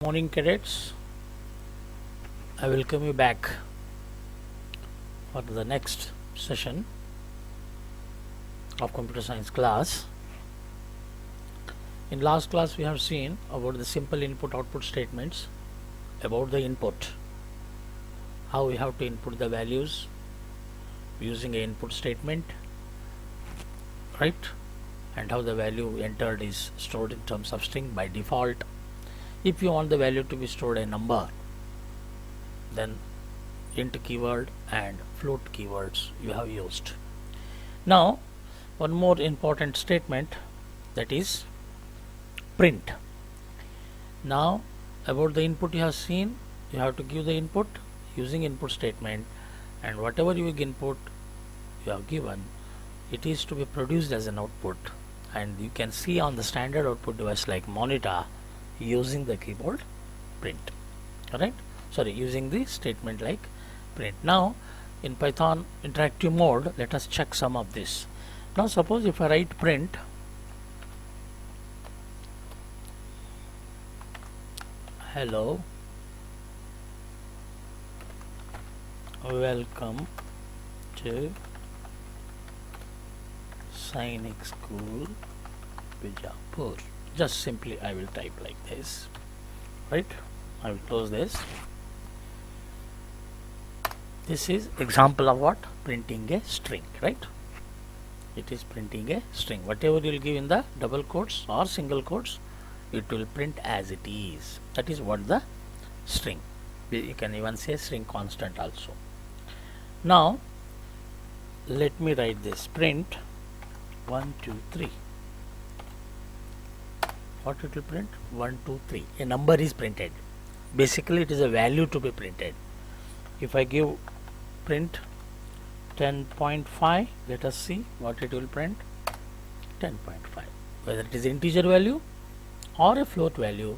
Morning cadets, I welcome you back for the next session of computer science class. In last class we have seen about the simple input output statements, about the input, how we have to input the values using an input statement, right, and how the value entered is stored in terms of string by default. If you want the value to be stored a number, then int keyword and float keywords you have used. Now one more important statement, that is print. Now about the input you have seen, you have to give the input using input statement, and whatever you input you have given, it is to be produced as an output, and you can see on the standard output device like monitor using the keyboard print. Alright, sorry, using the statement like print. Now in Python interactive mode, let us check some of this. Now suppose if I write print hello, welcome to Sainik School Bijapur. Just simply I will type like this, right? I will close this. This is example of what? Printing a string, right? It is printing a string. Whatever you will give in the double quotes or single quotes, it will print as it is. That is what the string. You can even say string constant also. Now let me write this print 1 2 3. What it will print? 1 2 3. A number is printed. Basically it is a value to be printed. If I give print 10.5, let us see what it will print. 10.5. Whether it is integer value or a float value,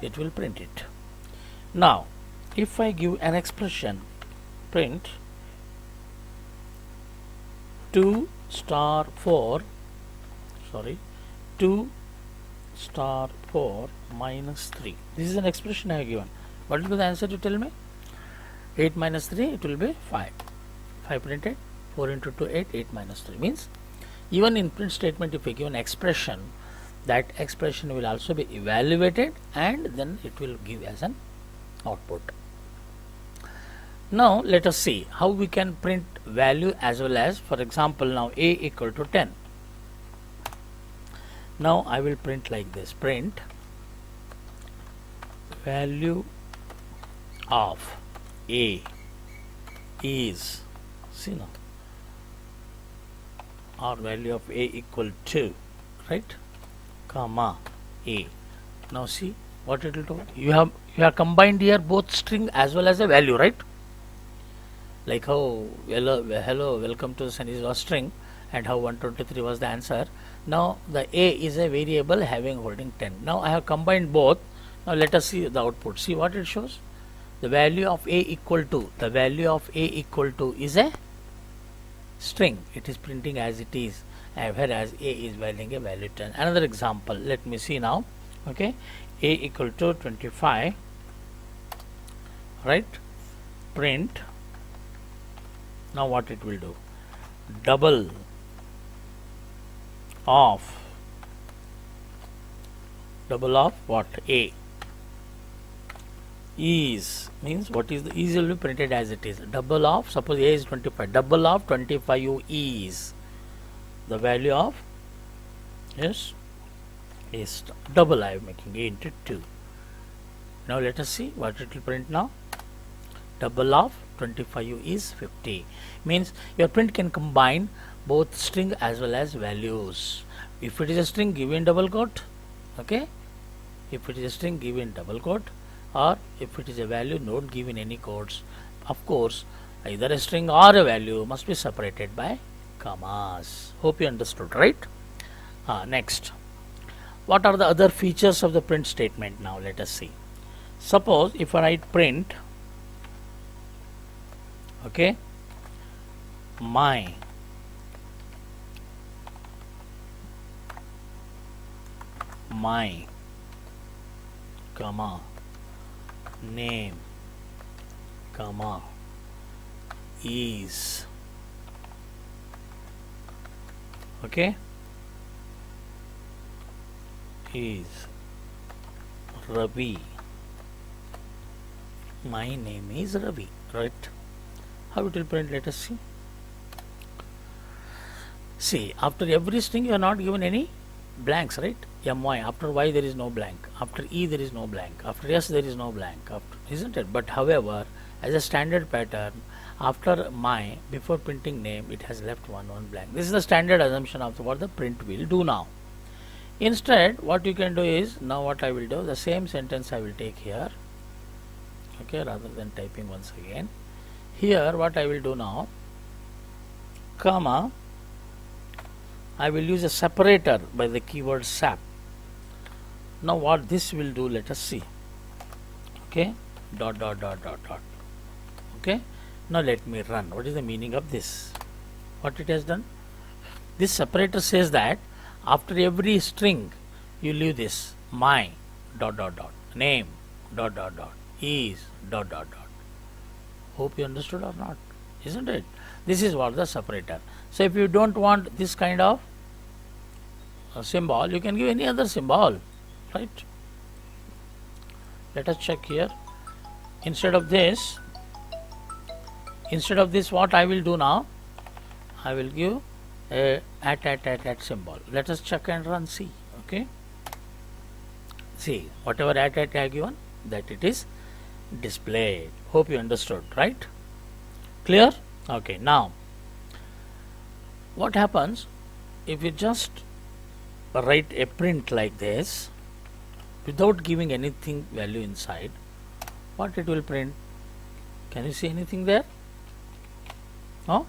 it will print it. Now if I give an expression print 2 star 4, sorry, 2 star 4 minus 3. This is an expression I have given. What will be the answer, you tell me? 8 minus 3, it will be 5. 5 printed, 4 into 2 8, 8 minus 3 means even in print statement if we give an expression, that expression will also be evaluated and then it will give as an output. Now let us see how we can print value as well as, for example, now a equal to 10. Now I will print like this, print value of a is, see now, or value of a equal to, right, comma a. Now see what it will do. You have combined here both string as well as a value, right? Like how hello welcome to Sun is a string and how 123 was the answer. Now the a is a variable having holding 10. Now I have combined both. Now let us see the output. See what it shows. The value of a equal to, the value of a equal to is a string. It is printing as it is, whereas a is valuing a value 10. Another example, let me see now. Okay, a equal to 25, right? Print. Now what it will do? Double of what? A is, means what is the is will be printed as it is. Double of, suppose a is 25, double of 25 is the value of, yes, is double. I am making a into 2. Now let us see what it will print now. Double of 25 is 50. Means your print can combine both string as well as values. If it is a string, give in double quote, okay. If it is a string, give in double quote, or if it is a value, don't give in any quotes. Of course either a string or a value must be separated by commas. Hope you understood, right? Next, what are the other features of the print statement? Now let us see. Suppose if I write print, okay, my comma name, comma, is. Okay, is Ravi. My name is Ravi, right? How it will print? Let us see. See, after every string you are not given any blanks, right? My, after Y there is no blank, after E there is no blank, after S there is no blank, after, isn't it? But however, as a standard pattern, after my, before printing name, it has left one blank. This is the standard assumption of what the print will do now. Instead, what you can do is, now what I will do, the same sentence I will take here, okay, rather than typing once again. Here what I will do now, comma, I will use a separator by the keyword sap. Now what this will do, let us see. Okay, dot dot dot dot dot. Okay, now let me run. What is the meaning of this? What it has done? This separator says that after every string you leave this my dot dot dot, name dot dot dot, is dot dot dot. Hope you understood or not, isn't it? This is what the separator. So if you don't want this kind of symbol, you can give any other symbol, right? Let us check here. Instead of this, what I will do now, I will give a at symbol. Let us check and run, see. Okay, see, whatever at I have given, that it is displayed. Hope you understood, right? Clear? Okay, now what happens if you just write a print like this without giving anything value inside? What it will print? Can you see anything there? No?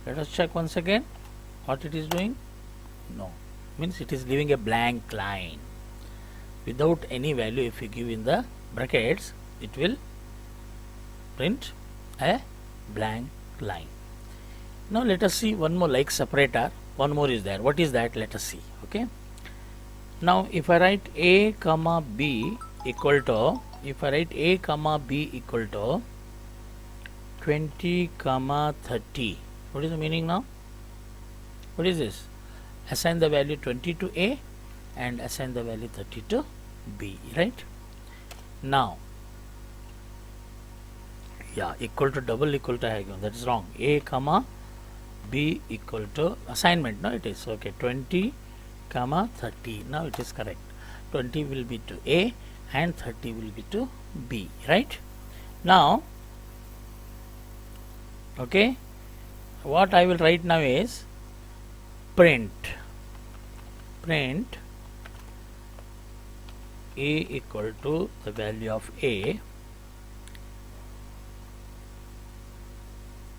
Let us check once again what it is doing. No, means it is leaving a blank line without any value. If you give in the brackets, it will print a blank line. Now let us see one more like separator. One more is there. What is that? Let us see. Okay, now if I write a comma b equal to, if I write a comma b equal to 20 comma 30, what is the meaning now? What is this? Assign the value 20 to a and assign the value 30 to b, right? Now, yeah, equal to double equal to I have given, that is wrong. A comma b equal to assignment, no, it is okay, 20 comma 30. Now it is correct. 20 will be to a and 30 will be to b, right? Now, okay, what I will write now is print a equal to the value of a,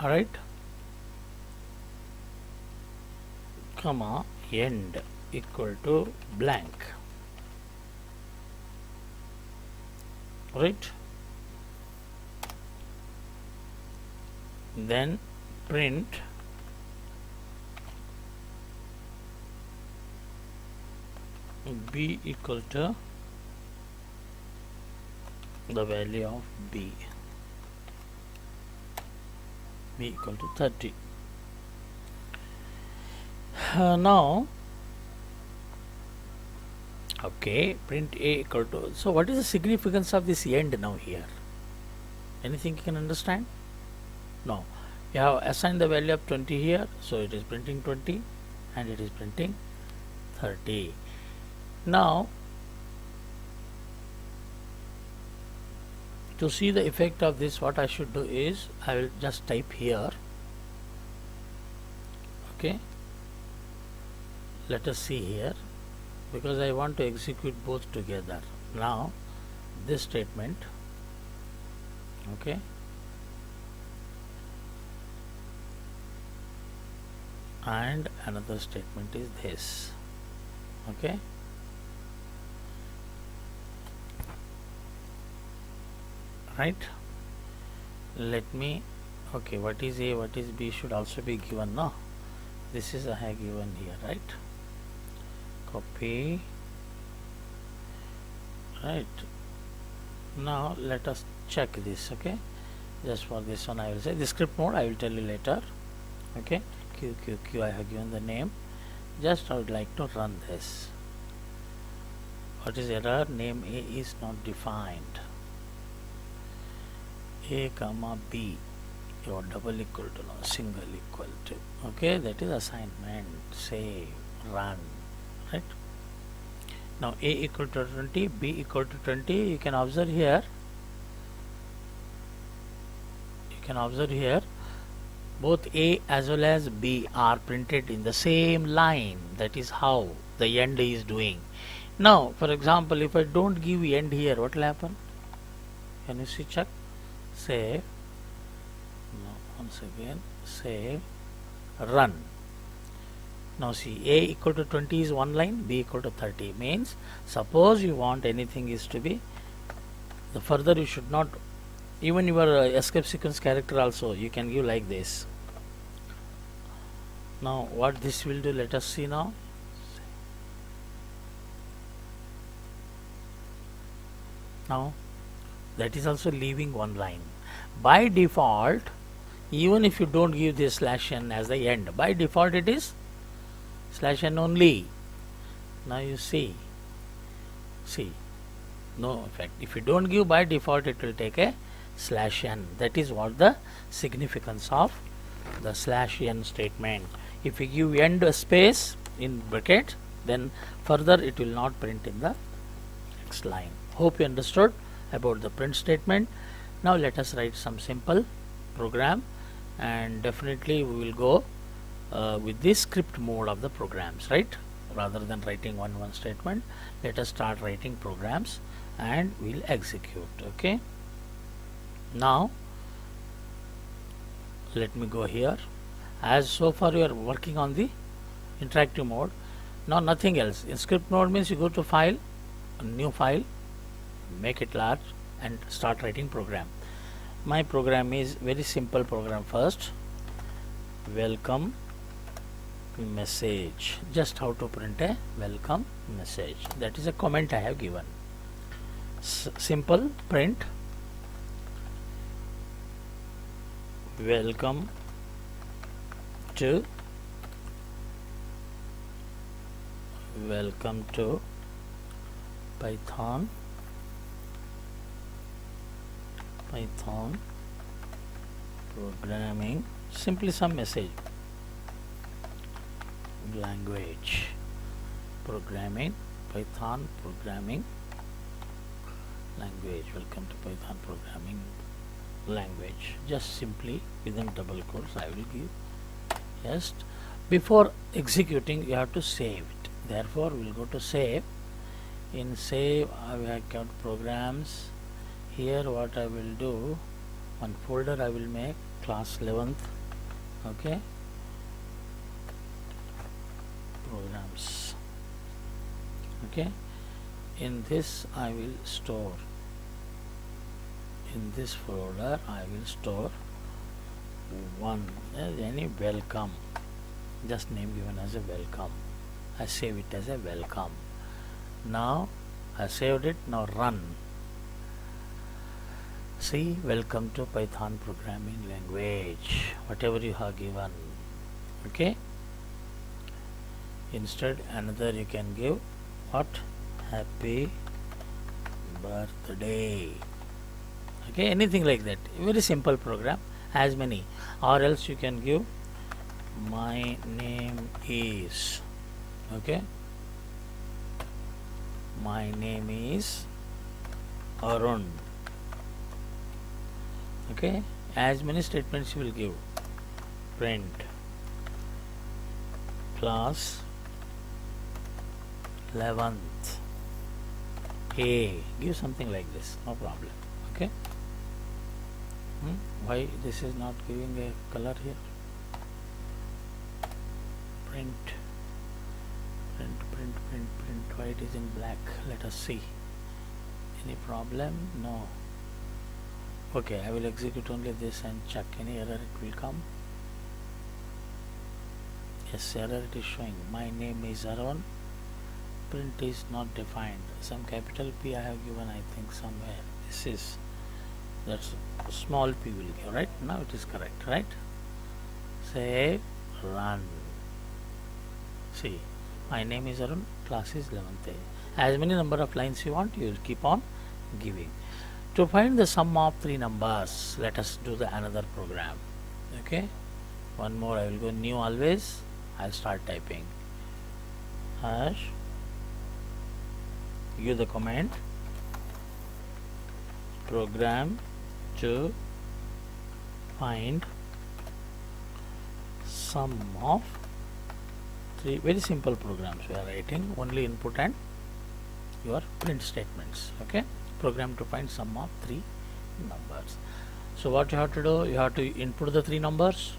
alright, comma end equal to blank, right? Then print b equal to the value of b equal to 30. Now, okay, print a equal to, so what is the significance of this end now here? Anything you can understand? No, you have assigned the value of 20 here, so it is printing 20 and it is printing 30. Now, to see the effect of this, what I should do is I will just type here. Okay, let us see here, because I want to execute both together. Now this statement, okay, and another statement is this, okay. Right, let me, okay, what is a, what is b should also be given, no, this is I have given here, right? Copy, right, Now let us check this. Okay, just for this one I will say the script mode I will tell you later. Okay, q I have given the name. Just I would like to run this. What is error? Name A is not defined. A comma B, your double equal to no, single equal to. Okay, that is assignment. Save, run, right? Now A equal to 20, B equal to 20. You can observe here. Both A as well as B are printed in the same line. That is how the end is doing. Now, for example, if I don't give end here, what will happen? Can you see? Check. Save. Now, once again, save. Run. Now see, A equal to 20 is one line, B equal to 30 means suppose you want anything is to be the further you should not, even your escape sequence character also you can give like this. Now what this will do, let us see now. Now that is also leaving one line. By default, even if you don't give this /n as the end, by default it is /n only. Now you see, no effect. If you don't give by default, it will take a /n. That is what the significance of the /n statement. If you give end space in bracket, then further it will not print in the next line. Hope you understood about the print statement. Now let us write some simple program, and definitely we will go with this script mode of the programs, right? Rather than writing one statement, let us start writing programs and we'll execute. Okay, now let me go here. As so far you are working on the interactive mode, now nothing else. In script mode means you go to file, a new file, make it large and start writing program. My program is very simple program. First, welcome message. Just how to print a welcome message. That is a comment I have given. Simple print welcome to Python programming, simply some message, language programming, Python programming language. Welcome to Python programming language. Just simply within double quotes I will give. Just before executing you have to save it. Therefore we will go to save. In save I have got programs. Here what I will do, one folder I will make, class 11th. Okay, programs. Okay, in this I will store, in this folder I will store one any welcome, just name given as a welcome. I save it as a welcome. Now I saved it. Now run. See, welcome to Python programming language, whatever you have given. Okay, instead another you can give what, happy birthday. Okay, anything like that. Very simple program, as many. Or else you can give my name is. Okay, my name is Arun. Okay, as many statements you will give. Print class 11th A, give something like this, no problem. Okay, why this is not giving a color here? Print, why it is in black? Let us see. Any problem? No. Okay, I will execute only this and check any error it will come. Yes, error it is showing. My name is Arun. Print is not defined. Some capital P I have given, I think, somewhere. This is, that's small p will give, right? Now it is correct, right? Save, run. See, my name is Arun, class is 11th A. As many number of lines you want, you will keep on giving. To find the sum of three numbers, let us do the another program. Okay, one more. I will go new always. I'll start typing. Hash. Give the command. Program to find sum of three. Very simple programs we are writing. Only input and your print statements. Okay, program to find sum of three numbers. So what you have to do, you have to input the three numbers.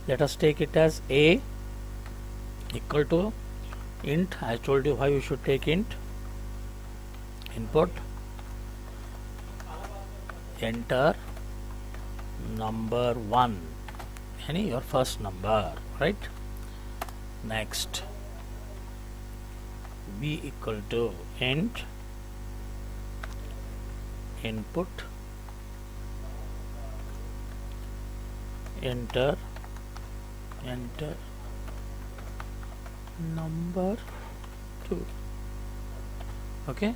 Let us take it as a equal to int. I told you why you should take int. Input, enter number 1, any your first number, right? Next, b equal to int input, enter number 2. Okay,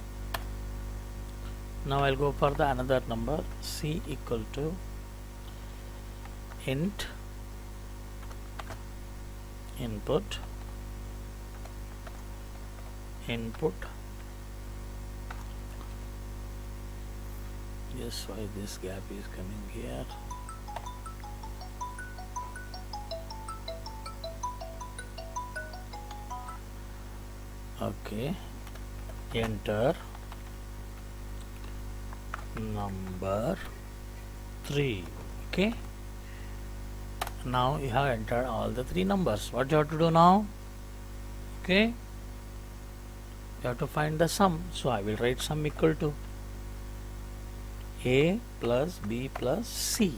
now I'll go for the another number. C equal to int input yes, why this gap is coming here? Okay, enter number 3. Okay, now you have entered all the three numbers. What you have to do now? Okay, you have to find the sum. So I will write sum equal to a plus b plus c,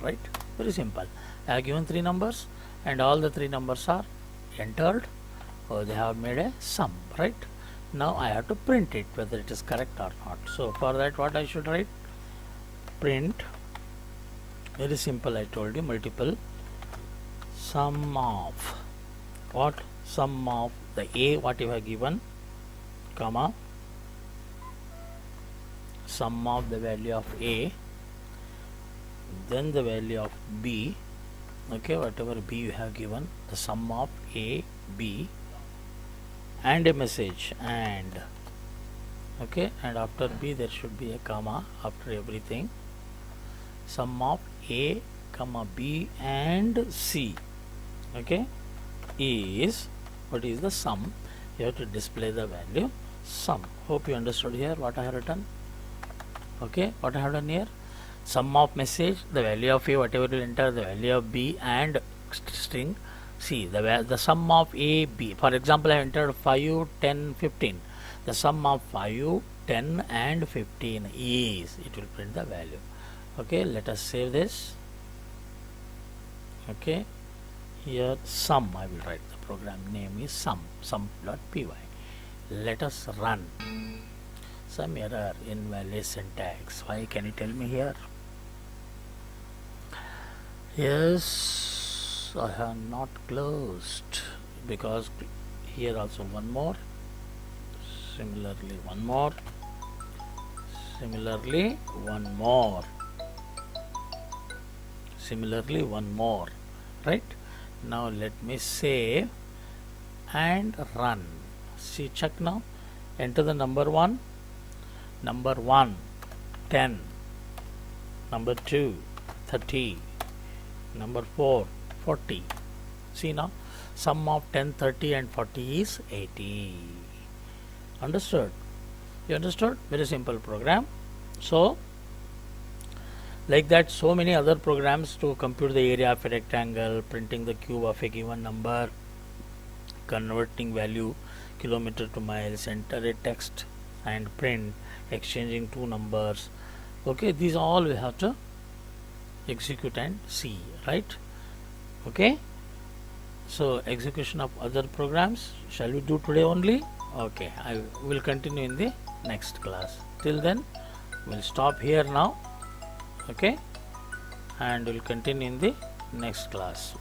right? Very simple. I have given three numbers and all the three numbers are entered, or they have made a sum, right? Now I have to print it whether it is correct or not. So for that, what I should write? Print, very simple, I told you, multiple sum of what? Sum of the a what you have given, comma, sum of the value of a, then the value of b. Okay, whatever b you have given, the sum of a, b, and a message and. Okay, and after b there should be a comma after everything. Sum of a, comma, b and c. Okay, is, what is the sum? You have to display the value sum. Hope you understood here what I have written. Okay, what I have done here? Sum of message, the value of a, whatever you enter, the value of b and string c. The sum of a, b. For example, I entered 5, 10, 15. The sum of 5, 10 and 15 is, it will print the value. Okay, let us save this. Okay, here sum, I will write, the program name is sum.py. Let us run. Some error, invalid syntax. Why, can you tell me here? Yes, I have not closed, because here also one more, similarly one more, similarly one more, similarly one more, right? Now let me save and run. See, check now. Enter the number 1, 10, number 2, 30, number 4, 40. See now, sum of 10, 30 and 40 is 80. Understood? You understood? Very simple program. So like that, so many other programs to compute the area of a rectangle, printing the cube of a given number, converting value kilometer to miles, enter a text and print, exchanging two numbers. Okay, these all we have to execute and see, right? Okay, so execution of other programs shall we do today only? Okay, I will continue in the next class. Till then, We'll stop here now, okay, and we'll continue in the next class.